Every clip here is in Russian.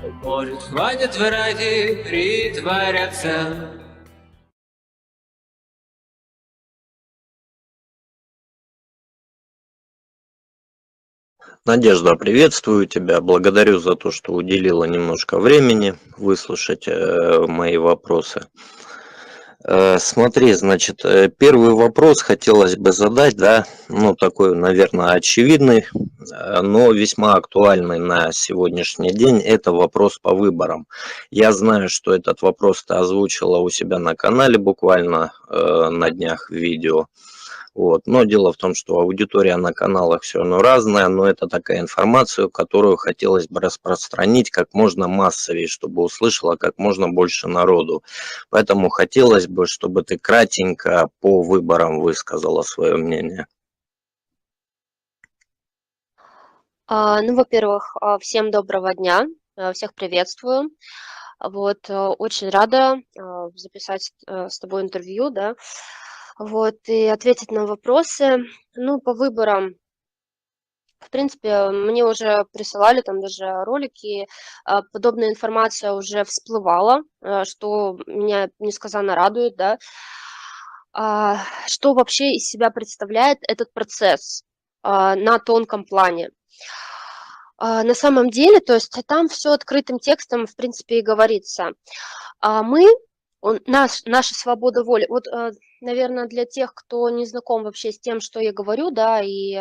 Может, хватит ради притворяться. Надежда, приветствую тебя. Благодарю за то, что уделила немножко времени выслушать мои вопросы. Смотри, значит, первый вопрос хотелось бы задать, да, ну такой, наверное, очевидный, но весьма актуальный на сегодняшний день. Это вопрос по выборам. Я знаю, что этот вопрос ты озвучила у себя на канале буквально на днях в видео. Вот. Но дело в том, что аудитория на каналах все равно разная, но это такая информация, которую хотелось бы распространить как можно массовее, чтобы услышало как можно больше народу. Поэтому хотелось бы, чтобы ты кратенько по выборам высказала свое мнение. Ну, во-первых, всем доброго дня, всех приветствую. Вот, очень рада записать с тобой интервью, да, вот, и ответить на вопросы. Ну, по выборам, в принципе, мне уже присылали там даже ролики, подобная информация уже всплывала, что меня несказанно радует, да. Что вообще из себя представляет этот процесс на тонком плане? На самом деле, то есть там все открытым текстом, в принципе, и говорится. Мы, наша свобода воли. Вот, наверное, для тех, кто не знаком вообще с тем, что я говорю, да, и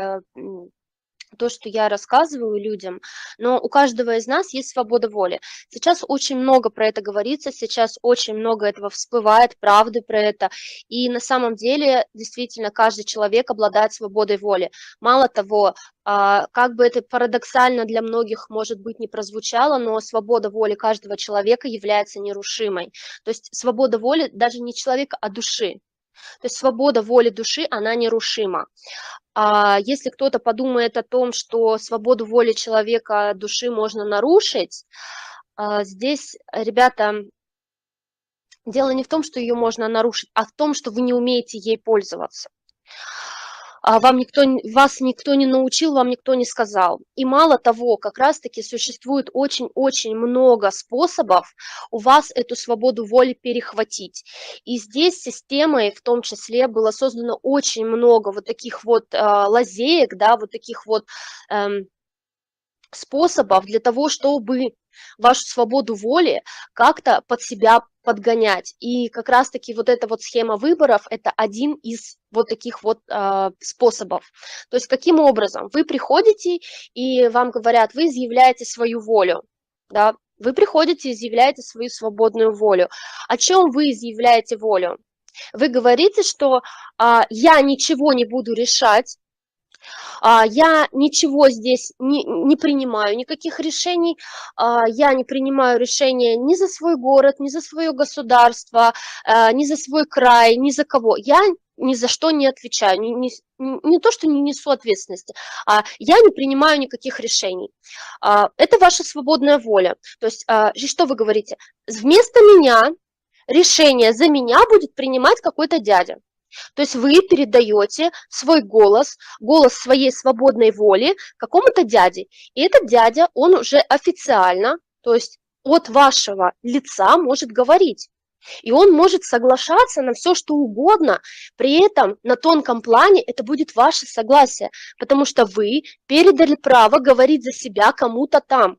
то, что я рассказываю людям, но у каждого из нас есть свобода воли. Сейчас очень много про это говорится, сейчас очень много этого всплывает, правды про это, и на самом деле действительно каждый человек обладает свободой воли. Мало того, как бы это парадоксально для многих, может быть, не прозвучало, но свобода воли каждого человека является нерушимой. То есть свобода воли даже не человека, а души. То есть свобода воли души, она нерушима. А если кто-то подумает о том, что свободу воли человека, души можно нарушить, здесь, ребята, дело не в том, что ее можно нарушить, а в том, что вы не умеете ей пользоваться. Вас никто не научил, вам никто не сказал. И мало того, как раз-таки существует очень-очень много способов у вас эту свободу воли перехватить. И здесь системой в том числе было создано очень много вот таких вот лазеек, да, вот таких вот способов для того, чтобы вашу свободу воли как-то под себя подгонять. И как раз-таки вот эта вот схема выборов – это один из вот таких вот способов. То есть каким образом? Вы приходите, и вам говорят, вы изъявляете свою волю, да? Вы приходите, изъявляете свою свободную волю. О чем вы изъявляете волю? Вы говорите, что я ничего не буду решать, я ничего здесь не принимаю, никаких решений, я не принимаю решения ни за свой город, ни за свое государство, ни за свой край, ни за кого. Я ни за что не отвечаю, не то, что не несу ответственности, а я не принимаю никаких решений. Это ваша свободная воля. То есть, что вы говорите? Вместо меня решение за меня будет принимать какой-то дядя. То есть вы передаете свой голос, голос своей свободной воли какому-то дяде. И этот дядя, он уже официально, то есть от вашего лица может говорить. И он может соглашаться на все, что угодно, при этом на тонком плане это будет ваше согласие, потому что вы передали право говорить за себя кому-то там.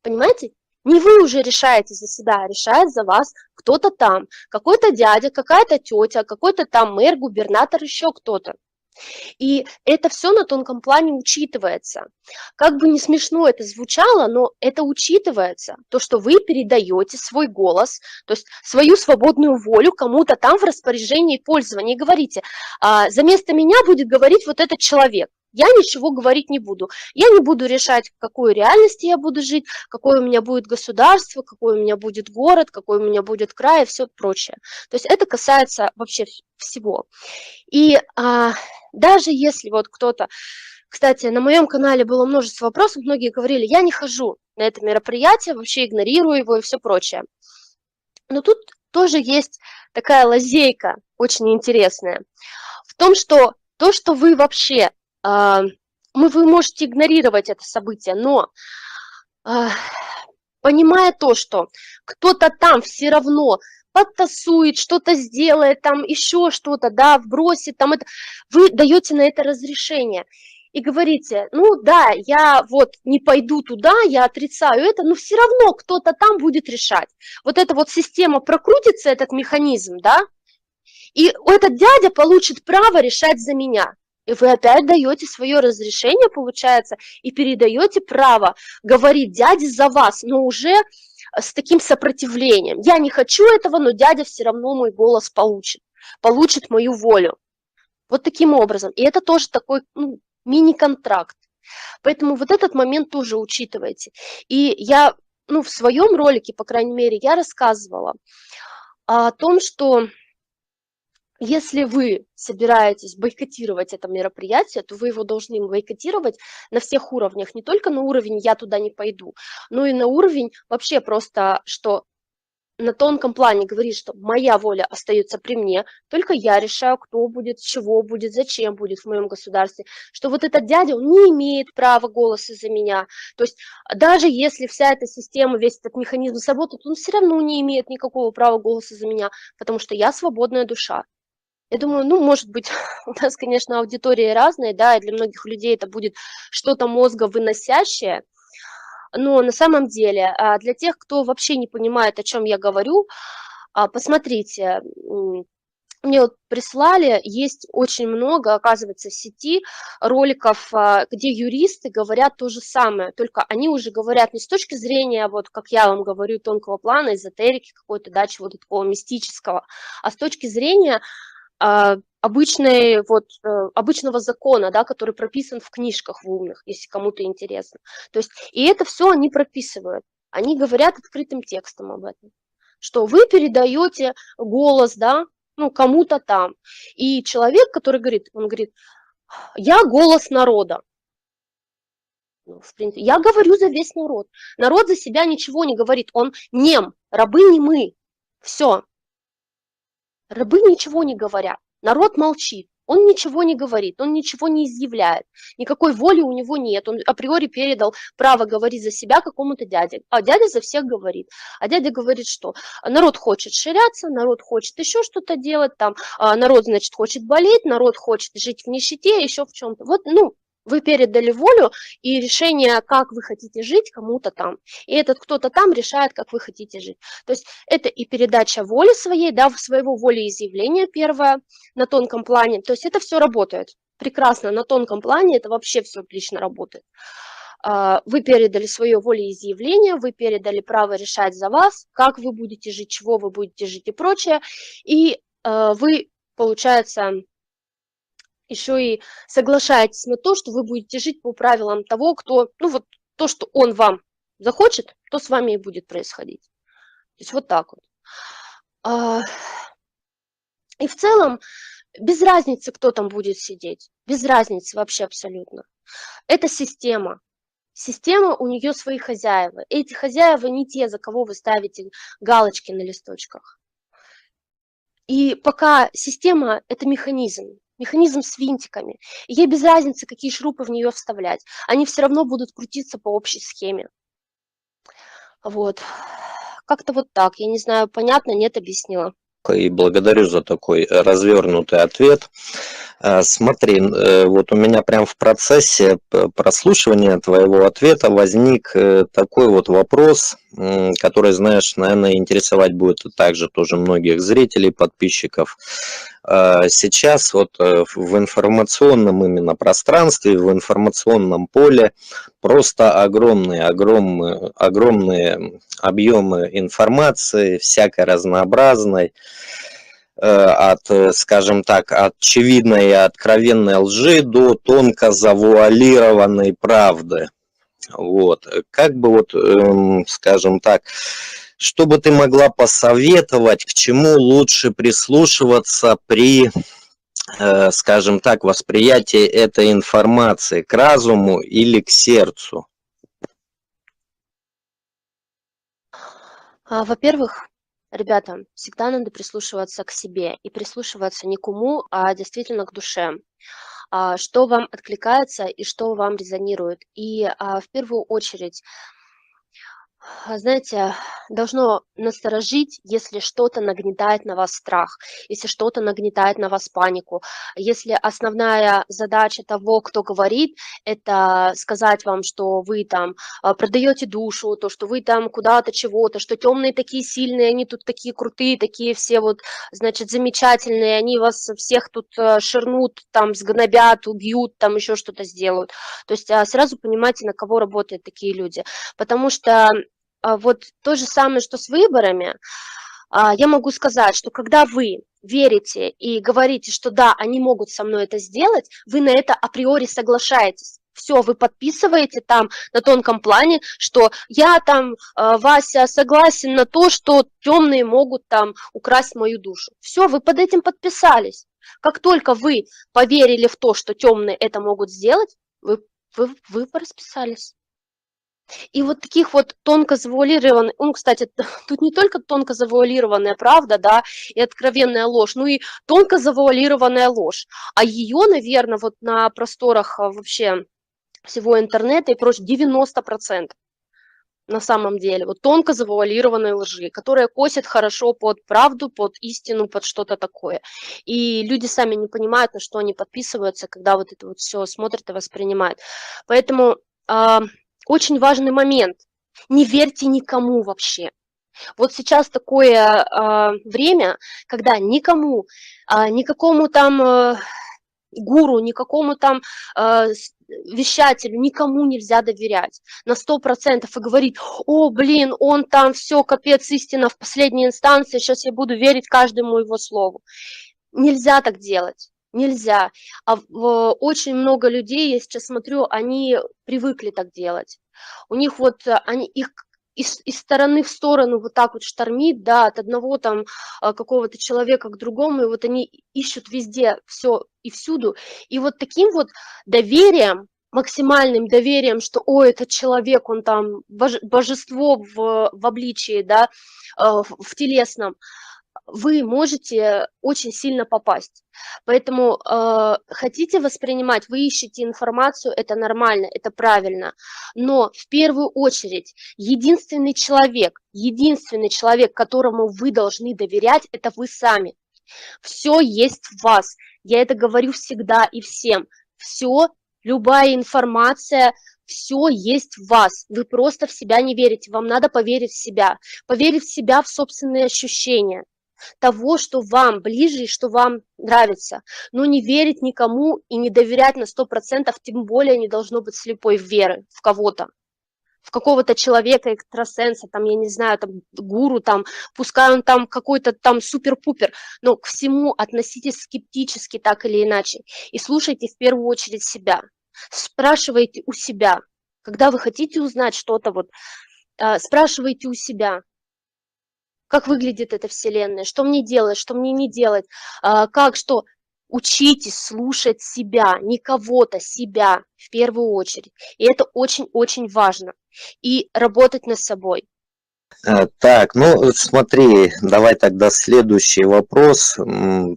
Понимаете? Не вы уже решаете за себя, а решает за вас кто-то там, какой-то дядя, какая-то тетя, какой-то там мэр, губернатор, еще кто-то. И это все на тонком плане учитывается. Как бы не смешно это звучало, но это учитывается. То, что вы передаете свой голос, то есть свою свободную волю кому-то там в распоряжении и пользовании. И говорите, за место меня будет говорить вот этот человек. Я ничего говорить не буду. Я не буду решать, в какой реальности я буду жить, какое у меня будет государство, какой у меня будет город, какой у меня будет край и все прочее. То есть это касается вообще всего. И даже если вот кто-то, кстати, на моем канале было множество вопросов, многие говорили, я не хожу на это мероприятие, вообще игнорирую его и все прочее. Но тут тоже есть такая лазейка очень интересная в том, что то, что вы вообще, вы можете игнорировать это событие, но понимая то, что кто-то там все равно подтасует, что-то сделает, там еще что-то, да, вбросит, там это, вы даете на это разрешение и говорите, ну да, я вот не пойду туда, я отрицаю это, но все равно кто-то там будет решать. Вот эта вот система прокрутится, этот механизм, да, и этот дядя получит право решать за меня. И вы опять даете свое разрешение, получается, и передаете право говорить дяде за вас, но уже с таким сопротивлением. Я не хочу этого, но дядя все равно мой голос получит мою волю. Вот таким образом. И это тоже такой мини-контракт. Поэтому вот этот момент тоже учитывайте. И я, в своем ролике, по крайней мере, я рассказывала о том, что если вы собираетесь бойкотировать это мероприятие, то вы его должны бойкотировать на всех уровнях, не только на уровень «я туда не пойду», но и на уровень вообще просто, что на тонком плане говорит, что моя воля остается при мне, только я решаю, кто будет, чего будет, зачем будет в моем государстве, что вот этот дядя, он не имеет права голоса за меня. То есть даже если вся эта система, весь этот механизм сработает, он все равно не имеет никакого права голоса за меня, потому что я свободная душа. Я думаю, может быть, у нас, конечно, аудитория разная, да, и для многих людей это будет что-то мозговыносящее, но на самом деле для тех, кто вообще не понимает, о чем я говорю, посмотрите, мне вот прислали, есть очень много, оказывается, в сети роликов, где юристы говорят то же самое, только они уже говорят не с точки зрения, вот как я вам говорю, тонкого плана, эзотерики какой-то, да, чего-то такого мистического, а с точки зрения обычного закона, да, который прописан в книжках в умных, если кому-то интересно. То есть, и это все они прописывают. Они говорят открытым текстом об этом, что вы передаете голос, да, кому-то там. И человек, который говорит, он говорит, я голос народа. В принципе, я говорю за весь народ. Народ за себя ничего не говорит, он нем, рабы не мы. Все. Рабы ничего не говорят, народ молчит, он ничего не говорит, он ничего не изъявляет, никакой воли у него нет, он априори передал право говорить за себя какому-то дяде, а дядя за всех говорит. А дядя говорит, что народ хочет ширяться, народ хочет еще что-то делать, там, народ, значит, хочет болеть, народ хочет жить в нищете, еще в чем-то. Вот, вы передали волю и решение, как вы хотите жить, кому-то там. И этот кто-то там решает, как вы хотите жить. То есть это и передача воли своей, да, своего волеизъявления первое на тонком плане. То есть это все работает прекрасно на тонком плане, это вообще все отлично работает. Вы передали свое волеизъявление, вы передали право решать за вас, как вы будете жить, чего вы будете жить и прочее. И вы, получается, еще и соглашаетесь на то, что вы будете жить по правилам того, кто, то, что он вам захочет, то с вами и будет происходить. То есть вот так вот. И в целом, без разницы, кто там будет сидеть, без разницы вообще абсолютно. Это система. Система, у нее свои хозяева. Эти хозяева не те, за кого вы ставите галочки на листочках. И пока система – это механизм с винтиками. И ей без разницы, какие шурупы в нее вставлять. Они все равно будут крутиться по общей схеме. Вот. Как-то вот так. Я не знаю, понятно, нет, объяснила. И благодарю за такой развернутый ответ. Смотри, вот у меня прям в процессе прослушивания твоего ответа возник такой вот вопрос, который, знаешь, наверное, интересовать будет также тоже многих зрителей, подписчиков. Сейчас вот в информационном именно пространстве, в информационном поле просто огромные объемы информации, всякой разнообразной, от, скажем так, очевидной и откровенной лжи до тонко завуалированной правды. Вот. Как бы вот, скажем так, что бы ты могла посоветовать, к чему лучше прислушиваться при, скажем так, восприятии этой информации, к разуму или к сердцу? Во-первых, ребята, всегда надо прислушиваться к себе и прислушиваться не к уму, а действительно к душе. Что вам откликается и что вам резонирует. И в первую очередь Знаете, должно насторожить, если что-то нагнетает на вас страх, если что-то нагнетает на вас панику, если основная задача того, кто говорит, это сказать вам, что вы там продаете душу, то, что вы там куда-то чего-то, что темные такие сильные, они тут такие крутые, такие все вот, значит, замечательные, они вас всех тут ширнут, там, сгнобят, убьют, там еще что-то сделают. То есть сразу понимаете, на кого работают такие люди. Потому что вот то же самое, что с выборами, я могу сказать, что когда вы верите и говорите, что да, они могут со мной это сделать, вы на это априори соглашаетесь. Все, вы подписываете там на тонком плане, что я там, Вася, согласен на то, что темные могут там украсть мою душу. Все, вы под этим подписались. Как только вы поверили в то, что темные это могут сделать, вы расписались. И вот таких вот тонко завуалированных, ну, кстати, тут не только тонко завуалированная правда, да, и откровенная ложь, ну и тонко завуалированная ложь. А ее, наверное, вот на просторах вообще всего интернета и прочее 90% на самом деле. Вот тонко завуалированной лжи, которая косит хорошо под правду, под истину, под что-то такое. И люди сами не понимают, на что они подписываются, когда вот это вот все смотрят и воспринимают. Поэтому очень важный момент. Не верьте никому вообще. Вот сейчас такое время, когда никому, никакому там гуру, никакому там вещателю, никому нельзя доверять на 100% и говорить: о, блин, он там все, капец, истина в последней инстанции, сейчас я буду верить каждому его слову. Нельзя так делать. Нельзя. Очень много людей, я сейчас смотрю, они привыкли так делать. У них вот, они их из стороны в сторону вот так вот штормит, да, от одного там какого-то человека к другому, и вот они ищут везде все и всюду. И вот таким вот доверием, максимальным доверием, что, о, этот человек, он там божество в обличии, да, в телесном, вы можете очень сильно попасть. Поэтому хотите воспринимать, вы ищете информацию, это нормально, это правильно. Но в первую очередь единственный человек, которому вы должны доверять, это вы сами. Все есть в вас. Я это говорю всегда и всем. Все, любая информация, все есть в вас. Вы просто в себя не верите. Вам надо поверить в себя. Поверить в себя, в собственные ощущения того, что вам ближе и что вам нравится. Но не верить никому и не доверять на 100%, тем более не должно быть слепой веры в кого-то, в какого-то человека, экстрасенса, там, я не знаю, там, гуру, там, пускай он там какой-то там супер-пупер, но к всему относитесь скептически так или иначе. И слушайте в первую очередь себя. Спрашивайте у себя. Когда вы хотите узнать что-то, вот, спрашивайте у себя, как выглядит эта вселенная, что мне делать, что мне не делать, как, что. Учитесь слушать себя, не кого-то, себя в первую очередь. И это очень-очень важно. И работать над собой. Так, ну смотри, давай тогда следующий вопрос,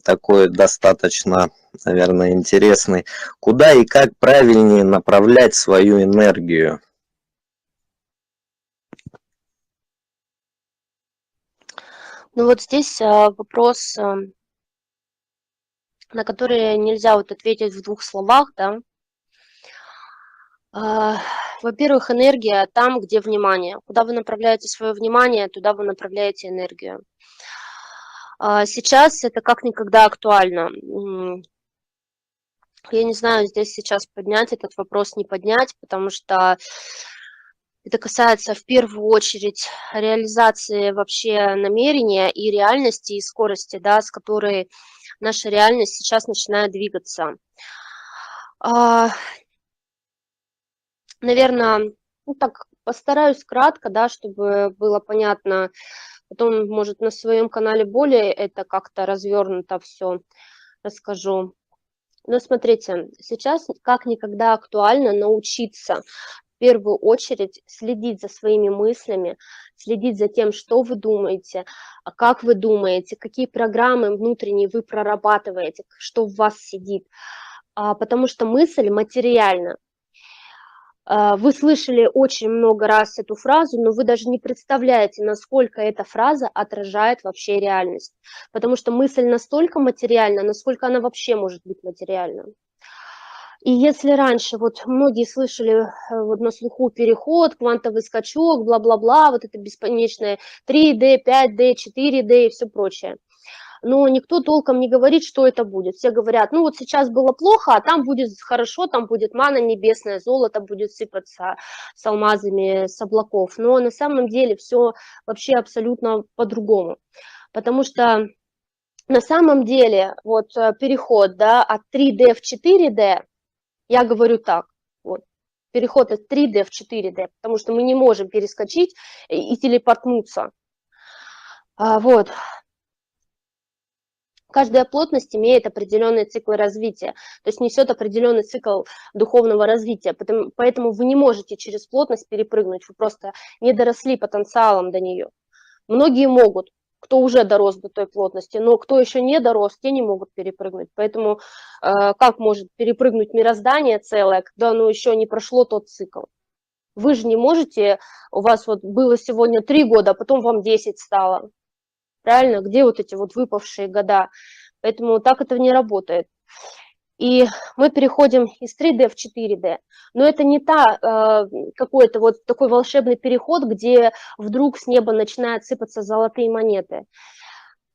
такой достаточно, наверное, интересный. Куда и как правильнее направлять свою энергию? Ну вот здесь вопрос, на который нельзя вот ответить в двух словах, да. Во-первых, энергия там, где внимание. Куда вы направляете свое внимание, туда вы направляете энергию. Сейчас это как никогда актуально. Я не знаю, здесь сейчас поднять этот вопрос, не поднять, потому что это касается в первую очередь реализации вообще намерения и реальности, и скорости, да, с которой наша реальность сейчас начинает двигаться. Наверное, ну так, постараюсь кратко, да, чтобы было понятно. Потом, может, на своем канале более это как-то развернуто все расскажу. Но смотрите, сейчас как никогда актуально научиться в первую очередь следить за своими мыслями, следить за тем, что вы думаете, как вы думаете, какие программы внутренние вы прорабатываете, что в вас сидит. Потому что мысль материальна. Вы слышали очень много раз эту фразу, но вы даже не представляете, насколько эта фраза отражает вообще реальность. Потому что мысль настолько материальна, насколько она вообще может быть материальна. И если раньше вот многие слышали вот на слуху переход, квантовый скачок, бла-бла-бла, вот это бесконечное 3D, 5D, 4D и все прочее, но никто толком не говорит, что это будет. Все говорят, ну вот сейчас было плохо, а там будет хорошо, там будет манна небесная, золото будет сыпаться с алмазами с облаков. Но на самом деле все вообще абсолютно по-другому. Потому что на самом деле вот переход, да, от 3D в 4D, я говорю так, вот, переход от 3D в 4D, потому что мы не можем перескочить и телепортнуться. Вот. Каждая плотность имеет определенный цикл развития, то есть несет определенный цикл духовного развития, поэтому вы не можете через плотность перепрыгнуть, вы просто не доросли потенциалом до нее. Многие могут, кто уже дорос до той плотности, но кто еще не дорос, те не могут перепрыгнуть. Поэтому как может перепрыгнуть мироздание целое, когда оно еще не прошло тот цикл? Вы же не можете, у вас вот было сегодня 3 года, а потом вам 10 стало. Правильно? Где вот эти вот выпавшие года? Поэтому так это не работает. И мы переходим из 3D в 4D. Но это не какой-то вот такой волшебный переход, где вдруг с неба начинают сыпаться золотые монеты.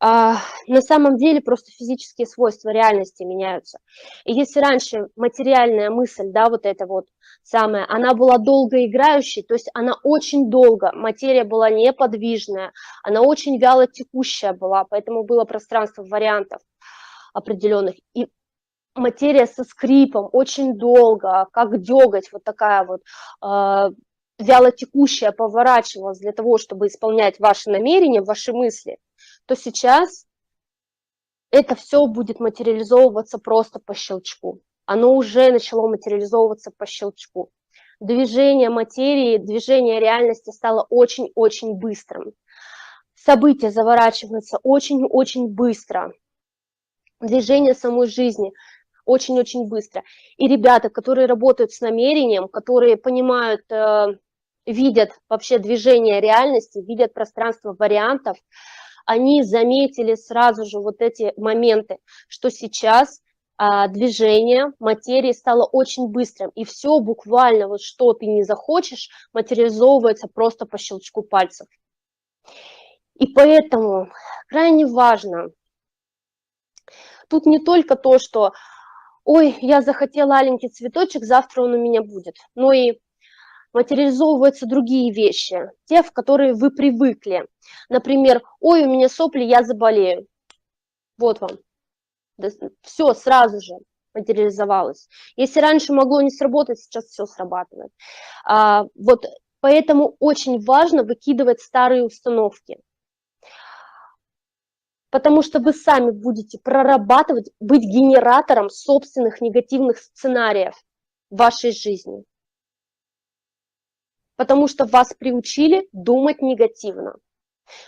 На самом деле просто физические свойства реальности меняются. И если раньше материальная мысль, да, вот эта вот самая, она была долгоиграющей, то есть она очень долго, материя была неподвижная, она очень вяло текущая была, поэтому было пространство вариантов определенных. И материя со скрипом очень долго, как деготь, вот такая вот вяло текущая поворачивалась для того, чтобы исполнять ваши намерения, ваши мысли, то сейчас это все будет материализовываться просто по щелчку. Оно уже начало материализовываться по щелчку. Движение материи, движение реальности стало очень-очень быстрым. События заворачиваются очень-очень быстро. Движение самой жизни очень-очень быстро. И ребята, которые работают с намерением, которые понимают, видят вообще движение реальности, видят пространство вариантов, они заметили сразу же вот эти моменты, что сейчас движение материи стало очень быстрым, и все буквально, вот что ты не захочешь, материализовывается просто по щелчку пальцев. И поэтому крайне важно, тут не только то, что ой, я захотела аленький цветочек, завтра он у меня будет, но и материализовываются другие вещи, те, в которые вы привыкли. Например, ой, у меня сопли, я заболею. Вот вам. Все сразу же материализовалось. Если раньше могло не сработать, сейчас все срабатывает. Вот поэтому очень важно выкидывать старые установки. Потому что вы сами будете прорабатывать, быть генератором собственных негативных сценариев в вашей жизни. Потому что вас приучили думать негативно.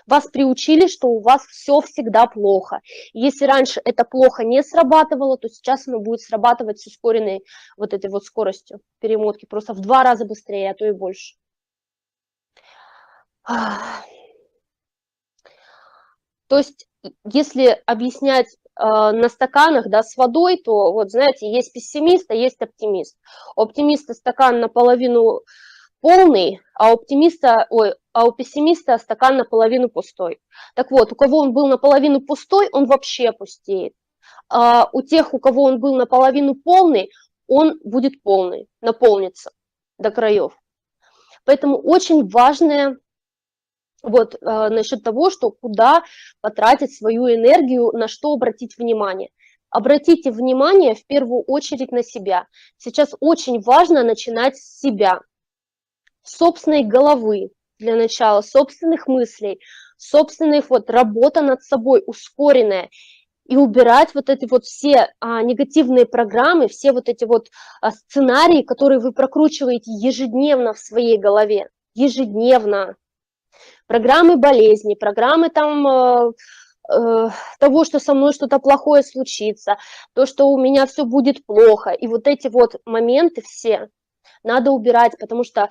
Вас приучили, что у вас все всегда плохо. Если раньше это плохо не срабатывало, то сейчас оно будет срабатывать с ускоренной вот этой вот скоростью перемотки, просто в 2 раза быстрее, а то и больше. То есть, если объяснять на стаканах, да, с водой, то вот знаете, есть пессимист, а есть оптимист. У оптимиста стакан наполовину полный, а у пессимиста стакан наполовину пустой. Так вот, у кого он был наполовину пустой, он вообще пустеет. А у тех, у кого он был наполовину полный, он будет полный, наполнится до краев. Поэтому очень важное вот насчет того, что куда потратить свою энергию, на что обратить внимание. Обратите внимание в первую очередь на себя. Сейчас очень важно начинать с себя. Собственной головы для начала, собственных мыслей, собственных вот работа над собой ускоренная, и убирать вот эти вот все негативные программы, все вот эти вот сценарии, которые вы прокручиваете ежедневно в своей голове, ежедневно. Программы болезни, программы там того, что со мной что-то плохое случится, то, что у меня все будет плохо, и вот эти вот моменты все, надо убирать, потому что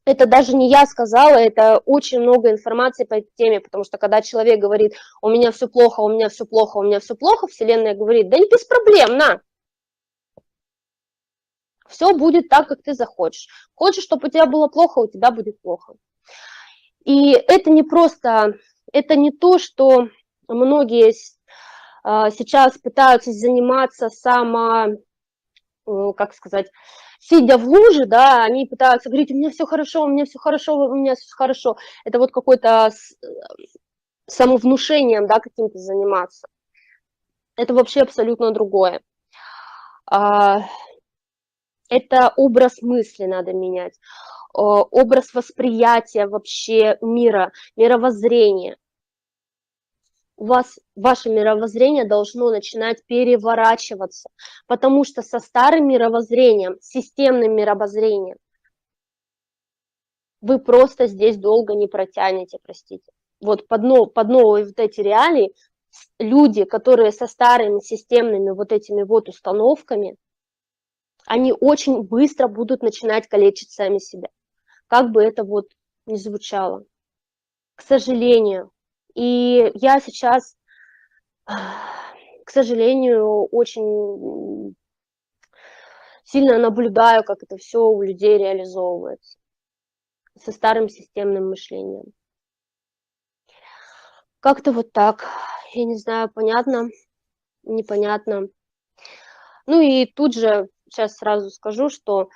это даже не я сказала, это очень много информации по этой теме, потому что когда человек говорит, у меня все плохо, у меня все плохо, у меня все плохо, Вселенная говорит, да не без проблем, на, все будет так, как ты захочешь. Хочешь, чтобы у тебя было плохо, у тебя будет плохо. И это не просто, это не то, что многие сейчас пытаются заниматься как сказать, сидя в луже, да, они пытаются говорить, у меня все хорошо, у меня все хорошо, у меня все хорошо. Это вот какой-то самовнушением, да, каким-то заниматься. Это вообще абсолютно другое. Это образ мысли надо менять, образ восприятия вообще мира, мировоззрения. У вас ваше мировоззрение должно начинать переворачиваться, потому что со старым мировоззрением, системным мировоззрением, вы просто здесь долго не протянете, простите. Вот под новые вот эти реалии люди, которые со старыми системными вот этими вот установками, они очень быстро будут начинать калечить сами себя. Как бы это вот ни звучало. К сожалению. И я сейчас, к сожалению, очень сильно наблюдаю, как это все у людей реализовывается со старым системным мышлением. Как-то вот так. Я не знаю, понятно, непонятно. Ну и тут же сейчас сразу скажу, что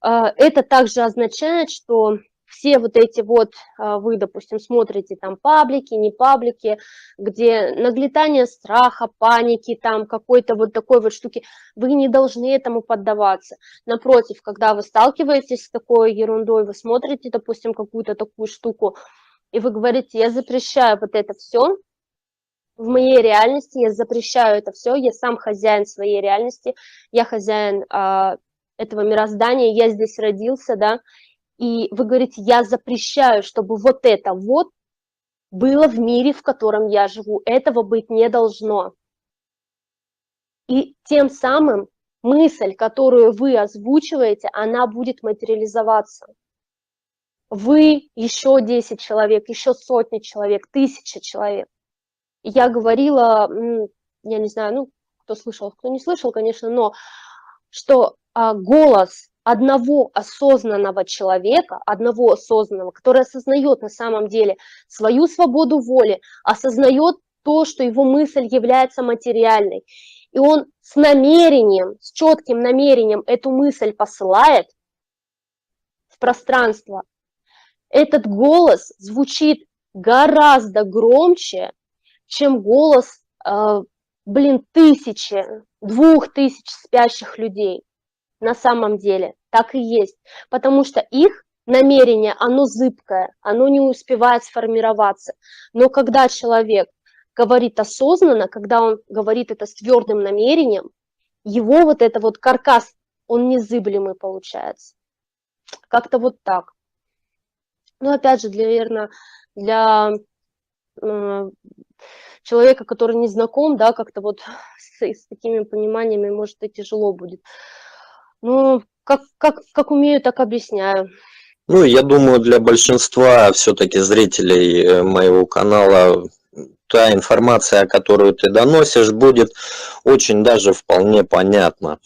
это также означает, что все вот эти вот, вы, допустим, смотрите там паблики, не паблики, где наглетание страха, паники, там какой-то вот такой вот штуки, вы не должны этому поддаваться. Напротив, когда вы сталкиваетесь с такой ерундой, вы смотрите, допустим, какую-то такую штуку, и вы говорите, я запрещаю вот это все, в моей реальности, я запрещаю это все, я сам хозяин своей реальности, я хозяин этого мироздания, я здесь родился, да, и вы говорите, я запрещаю, чтобы вот это вот было в мире, в котором я живу, этого быть не должно. И тем самым мысль, которую вы озвучиваете, она будет материализоваться. Вы, еще 10 человек, еще сотни человек, 1000 человек. Я говорила, я не знаю, ну, кто слышал, кто не слышал, конечно, но что голос одного осознанного человека, одного осознанного, который осознает на самом деле свою свободу воли, осознает то, что его мысль является материальной, и он с намерением, с четким намерением эту мысль посылает в пространство, этот голос звучит гораздо громче, чем голос, 1000, 2000 спящих людей. На самом деле так и есть, потому что их намерение, оно зыбкое, оно не успевает сформироваться. Но когда человек говорит осознанно, когда он говорит это с твердым намерением, его вот это вот каркас, он незыблемый получается. Как-то вот так. Ну, опять же, наверное, для человека, который не знаком, да, как-то вот с такими пониманиями, может, и тяжело будет. Ну, как умею, так объясняю. Ну, я думаю, для большинства все-таки зрителей моего канала та информация, которую ты доносишь, будет очень даже вполне понятна.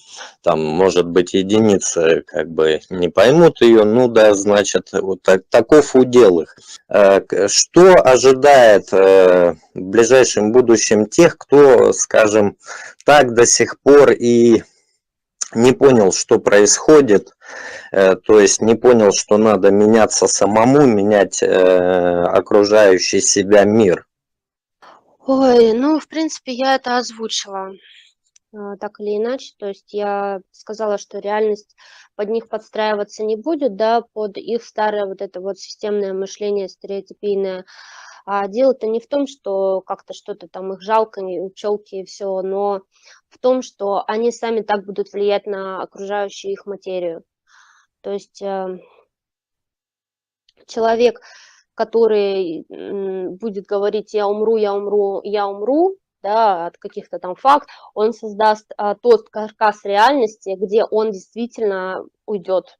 Там, может быть, единицы как бы не поймут ее, ну да, значит, вот таков удел их. Что ожидает в ближайшем будущем тех, кто, скажем так, до сих пор и не понял, что происходит, то есть не понял, что надо меняться самому, менять окружающий себя мир? Ой, ну, в принципе, я это озвучила так или иначе. То есть я сказала, что реальность под них подстраиваться не будет, да, под их старое вот это вот системное мышление, стереотипийное. А дело-то не в том, что как-то что-то там их жалко, пчелки и все, но в том, что они сами так будут влиять на окружающую их материю. То есть человек, который будет говорить «я умру, я умру, я умру», да, от каких-то там фактов, он создаст тот каркас реальности, где он действительно уйдет,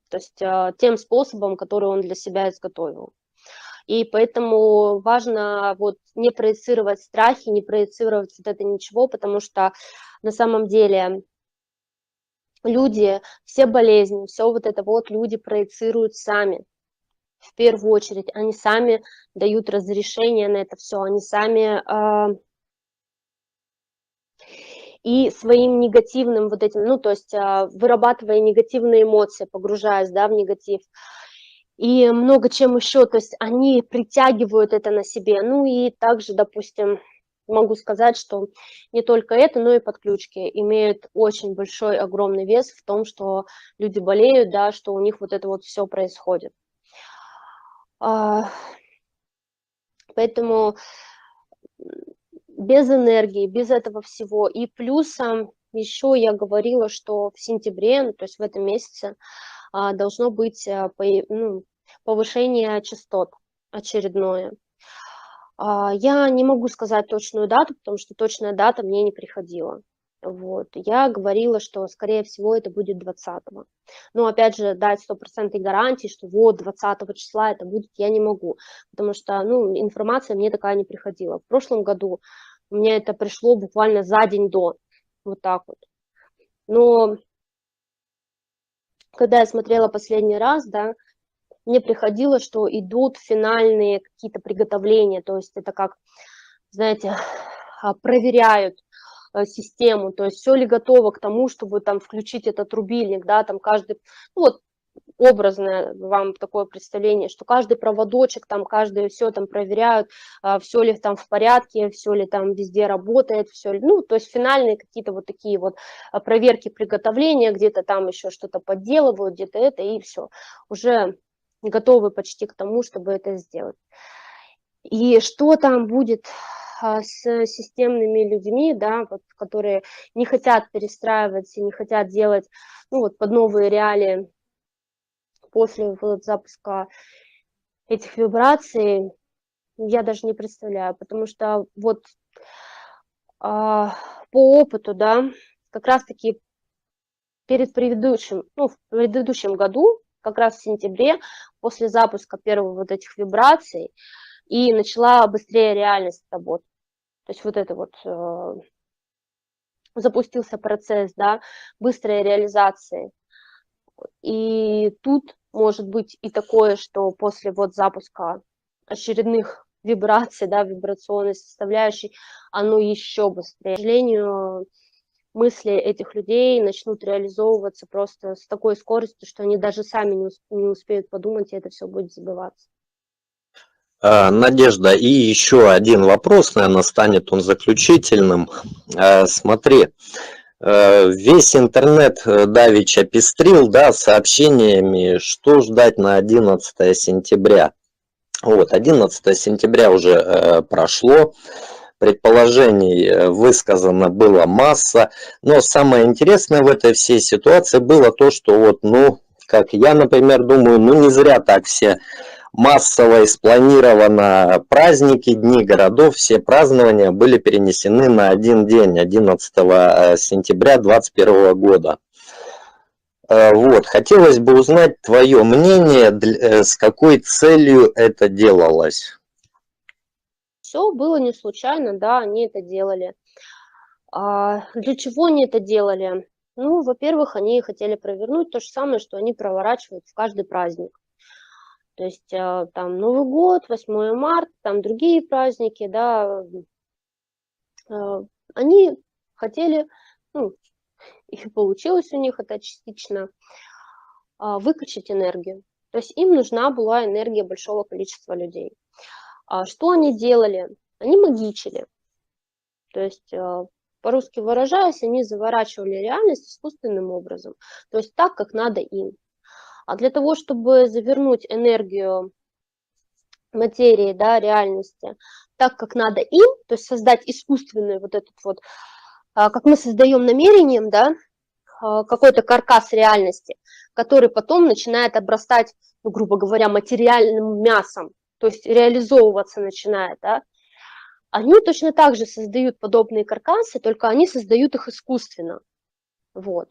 то есть тем способом, который он для себя изготовил. И поэтому важно вот не проецировать страхи, не проецировать вот это ничего, потому что на самом деле люди, все болезни, все вот это вот люди проецируют сами. В первую очередь, они сами дают разрешение на это все, они сами и своим негативным вот этим, ну, то есть вырабатывая негативные эмоции, погружаясь, да, в негатив, и много чем еще, то есть они притягивают это на себе. Ну и также, допустим, могу сказать, что не только это, но и подключки имеют очень большой, огромный вес в том, что люди болеют, да, что у них вот это вот все происходит. Поэтому без энергии, без этого всего. И плюсом еще я говорила, что в сентябре, ну, то есть в этом месяце, должно быть повышение частот очередное. Я не могу сказать точную дату, потому что точная дата мне не приходила. Вот. Я говорила, что, скорее всего, это будет 20-го. Но, опять же, дать стопроцентной гарантии, что вот 20 числа это будет, я не могу, потому что, ну, информация мне такая не приходила. В прошлом году мне это пришло буквально за день до, вот так вот. Но когда я смотрела последний раз, да, мне приходило, что идут финальные какие-то приготовления, то есть это как, знаете, проверяют систему, то есть все ли готово к тому, чтобы там включить этот рубильник, да, там каждый, ну вот образное вам такое представление, что каждый проводочек, там каждый все там проверяют, все ли там в порядке, все ли там везде работает, все ли, ну, то есть финальные какие-то вот такие вот проверки приготовления, где-то там еще что-то подделывают, где-то это, и все, уже готовы почти к тому, чтобы это сделать. И что там будет с системными людьми, да, вот, которые не хотят перестраиваться, не хотят делать, ну, вот, под новые реалии после вот запуска этих вибраций, я даже не представляю, потому что вот по опыту, да, как раз-таки перед предыдущим, ну, в предыдущем году, как раз в сентябре, после запуска первых вот этих вибраций, и начала быстрее реальность работать. То есть вот это вот запустился процесс, да, быстрой реализации. И тут может быть и такое, что после вот запуска очередных вибраций, да, вибрационной составляющей, оно еще быстрее. К сожалению, мысли этих людей начнут реализовываться просто с такой скоростью, что они даже сами не успеют подумать, и это все будет забываться. Надежда, и еще один вопрос, наверное, станет он заключительным. Смотри, весь интернет давеча пестрил, да, сообщениями, что ждать на 11 сентября. Вот, 11 сентября уже прошло, предположений высказано было масса, но самое интересное в этой всей ситуации было то, что вот, ну, как я, например, думаю, ну не зря так все массово и спланировано праздники, дни городов, все празднования были перенесены на один день, 11 сентября 2021 года. Вот, хотелось бы узнать твое мнение, с какой целью это делалось. Все было не случайно, да, они это делали. Для чего они это делали? Ну, во-первых, они хотели провернуть то же самое, что они проворачивают в каждый праздник. То есть там Новый год, 8 марта, там другие праздники, да, они хотели, ну, и получилось у них это частично, выкачать энергию. То есть им нужна была энергия большого количества людей. Что они делали? Они магичили. То есть, по-русски выражаясь, они заворачивали реальность искусственным образом. То есть так, как надо им. А для того, чтобы завернуть энергию материи, да, реальности, так, как надо им, то есть создать искусственный вот этот вот, как мы создаем намерением, да, какой-то каркас реальности, который потом начинает обрастать, ну, грубо говоря, материальным мясом, то есть реализовываться начинает, да. они точно так же создают подобные каркасы, только они создают их искусственно. Вот.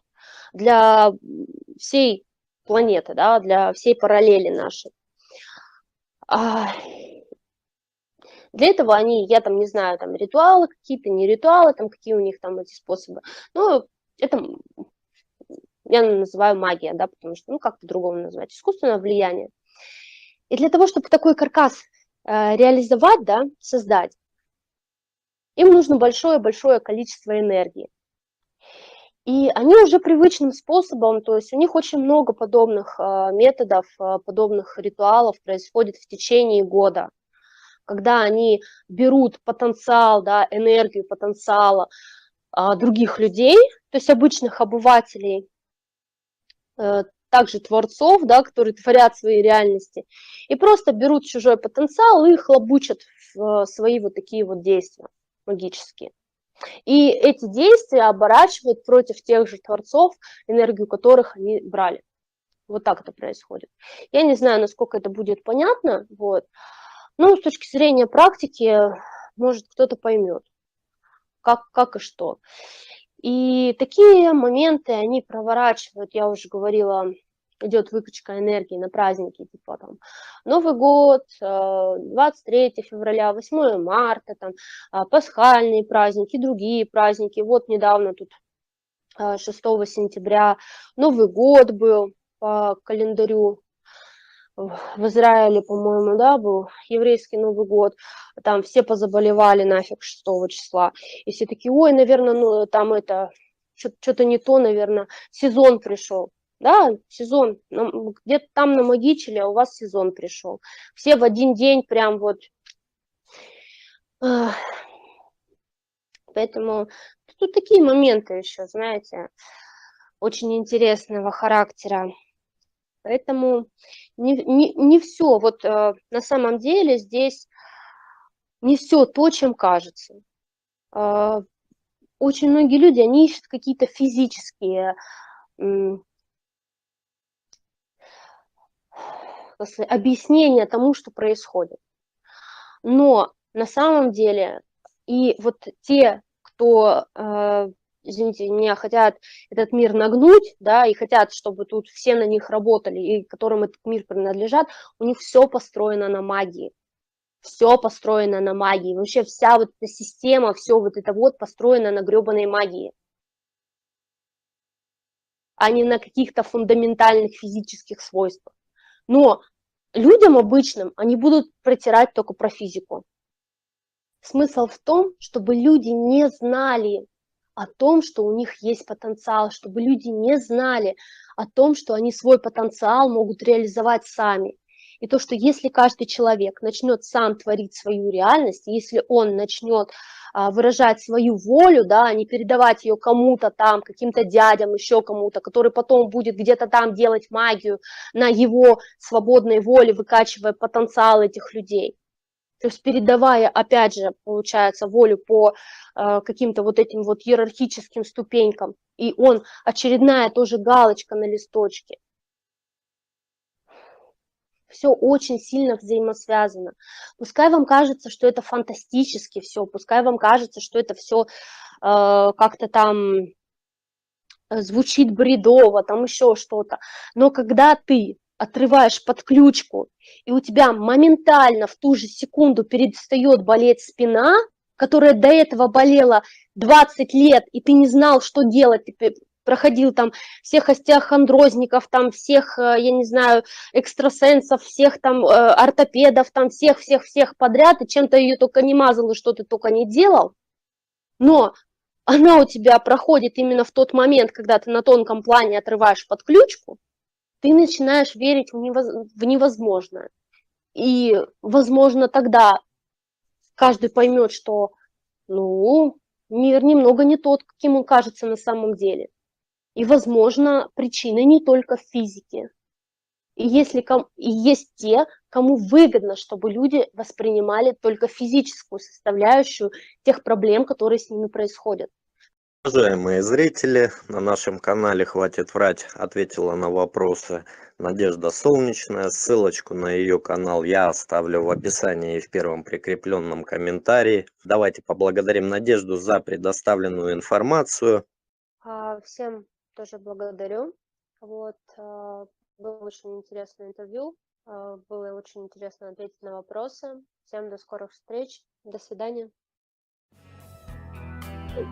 Для всей планеты, да, для всей параллели нашей. А, Для этого они, я там не знаю, там ритуалы какие-то, не ритуалы, там какие у них там эти способы. Ну, это я называю магия, да, потому что, ну, как по-другому назвать, искусственное влияние. И для того, чтобы такой каркас реализовать, да, создать, им нужно большое-большое количество энергии. И они уже привычным способом, то есть у них очень много подобных методов, подобных ритуалов происходит в течение года, когда они берут потенциал, да, энергию потенциала других людей, то есть обычных обывателей, также творцов, да, которые творят свои реальности, и просто берут чужой потенциал и хлобучат в свои вот такие вот действия магические. И эти действия оборачивают против тех же творцов, энергию которых они брали. Вот так это происходит. Я не знаю, насколько это будет понятно, вот. Но с точки зрения практики, может, кто-то поймет, как и что. И такие моменты они проворачивают, я уже говорила, идет выкачка энергии на праздники, типа там Новый год, 23 февраля, 8 марта, там пасхальные праздники, другие праздники. Вот недавно тут 6 сентября Новый год был по календарю. В Израиле, по-моему, да, был еврейский Новый год, там все позаболевали нафиг 6 числа, и все такие, ой, наверное, ну, там это, что-то не то, наверное, сезон пришел. Да, сезон, где-то там намагичили, а у вас сезон пришел. Все в один день прям вот. Поэтому тут такие моменты еще, знаете, очень интересного характера. Поэтому не все, вот на самом деле здесь не все то, чем кажется. Очень многие люди, они ищут какие-то физические объяснения тому, что происходит. Но на самом деле и вот те, кто, извините меня, хотят этот мир нагнуть, да, и хотят, чтобы тут все на них работали, и которым этот мир принадлежат, у них все построено на магии. Все построено на магии. Вообще вся вот эта система, все вот это вот построено на гребаной магии, а не на каких-то фундаментальных физических свойствах. Но людям обычным они будут протирать только про физику. Смысл в том, чтобы люди не знали о том, что у них есть потенциал, чтобы люди не знали о том, что они свой потенциал могут реализовать сами. И то, что если каждый человек начнет сам творить свою реальность, если он начнет выражать свою волю, да, а не передавать ее кому-то там, каким-то дядям, еще кому-то, который потом будет где-то там делать магию на его свободной воле, выкачивая потенциал этих людей. То есть передавая, опять же, получается, волю по каким-то вот этим вот иерархическим ступенькам. И он очередная тоже галочка на листочке. Все очень сильно взаимосвязано. Пускай вам кажется, что это фантастически все, пускай вам кажется, что это все как-то там звучит бредово, там еще что-то. Но когда ты отрываешь подключку, и у тебя моментально в ту же секунду перестает болеть спина, которая до этого болела 20 лет, и ты не знал, что делать, ты проходил там всех остеохондрозников, там всех, я не знаю, экстрасенсов, всех там ортопедов, там всех подряд, и чем-то ее только не мазал, и что ты только не делал, но она у тебя проходит именно в тот момент, когда ты на тонком плане отрываешь подключку, ты начинаешь верить в невозможное. И, возможно, тогда каждый поймет, что, ну, мир немного не тот, каким он кажется на самом деле. И, возможно, причина не только в физике. И если есть те, кому выгодно, чтобы люди воспринимали только физическую составляющую тех проблем, которые с ними происходят. Уважаемые зрители, на нашем канале «Хватит врать» ответила на вопросы Надежда Солнечная. Ссылочку на ее канал я оставлю в описании и в первом прикрепленном комментарии. Давайте поблагодарим Надежду за предоставленную информацию. Всем тоже благодарю. Вот, было очень интересное интервью. Было очень интересно ответить на вопросы. Всем до скорых встреч. До свидания.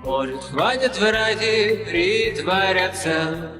Может, хватит врать и притворяться.